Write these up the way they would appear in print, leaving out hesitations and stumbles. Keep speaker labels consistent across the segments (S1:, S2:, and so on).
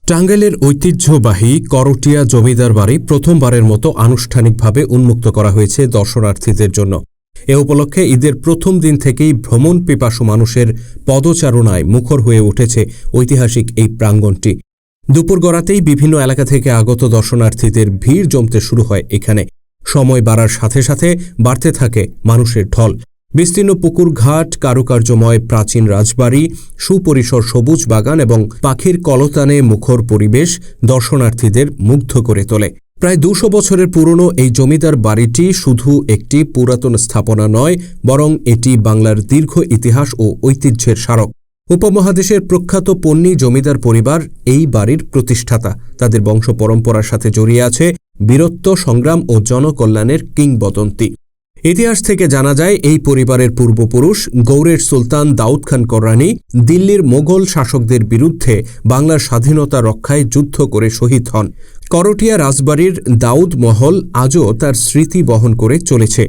S1: টাঙ্গাইলের ঐতিহ্যবাহী করটিয়া জমিদার বাড়ি প্রথমবারের মতো আনুষ্ঠানিকভাবে উন্মুক্ত করা হয়েছে দর্শনার্থীদের জন্য। এ উপলক্ষে ঈদের প্রথম দিন থেকেই ভ্রমণ পিপাসু মানুষের পদচারণায় মুখর হয়ে উঠেছে ঐতিহাসিক এই প্রাঙ্গণটি। দুপুর গড়াতেই বিভিন্ন এলাকা থেকে আগত দর্শনার্থীদের ভিড় জমতে শুরু হয় এখানে। সময় বাড়ার সাথে সাথে বাড়তে থাকে মানুষের ঢল। বিস্তীর্ণ পুকুর ঘাট, কারুকার্যময় প্রাচীন রাজবাড়ি, সুপরিসর সবুজ বাগান এবং পাখির কলতানে মুখর পরিবেশ দর্শনার্থীদের মুগ্ধ করে তোলে। প্রায় ২০০ বছরের পুরনো এই জমিদার বাড়িটি শুধু একটি পুরাতন স্থাপনা নয়, বরং এটি বাংলার দীর্ঘ ইতিহাস ও ঐতিহ্যের স্মারক। উপমহাদেশের প্রখ্যাত পণ্যী জমিদার পরিবার এই বাড়ির প্রতিষ্ঠাতা। তাদের বংশ পরম্পরার সাথে জড়িয়ে আছে বীরত্ব, সংগ্রাম ও জনকল্যাণের কিংবদন্তি। ইতিহাস থেকে জানা যায়, এই পরিবারের পূর্বপুরুষ গৌড়ের সুলতান দাউদ খান কররানী দিল্লির মোগল শাসকদের বিরুদ্ধে বাংলার স্বাধীনতা রক্ষায় যুদ্ধ করে শহীদ হন। করটিয়া রাজবাড়ির দাউদ মহল আজও তার স্মৃতি বহন করে চলেছে।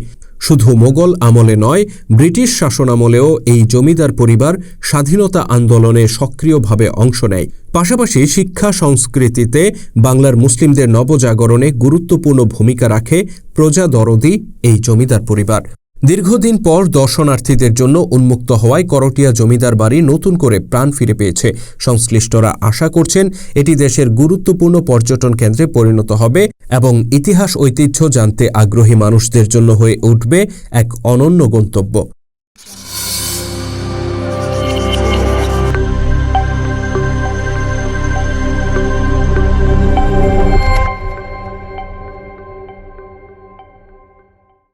S1: শুধু মোগল আমলে নয়, ব্রিটিশ শাসনামলেও এই জমিদার পরিবার স্বাধীনতা আন্দোলনে সক্রিয়ভাবে অংশ নেয়। পাশাপাশি শিক্ষা সংস্কৃতিতে বাংলার মুসলিমদের নবজাগরণে গুরুত্বপূর্ণ ভূমিকা রাখে প্রজাদরদি এই জমিদার পরিবার। দীর্ঘদিন পর দর্শনার্থীদের জন্য উন্মুক্ত হওয়ায় করটিয়া জমিদার বাড়ি নতুন করে প্রাণ ফিরে পেয়েছে। সংশ্লিষ্টরা আশা করছেন এটি দেশের গুরুত্বপূর্ণ পর্যটন কেন্দ্রে পরিণত হবে এবং ইতিহাস ঐতিহ্য জানতে আগ্রহী মানুষদের জন্য হয়ে উঠবে এক অনন্য গন্তব্য।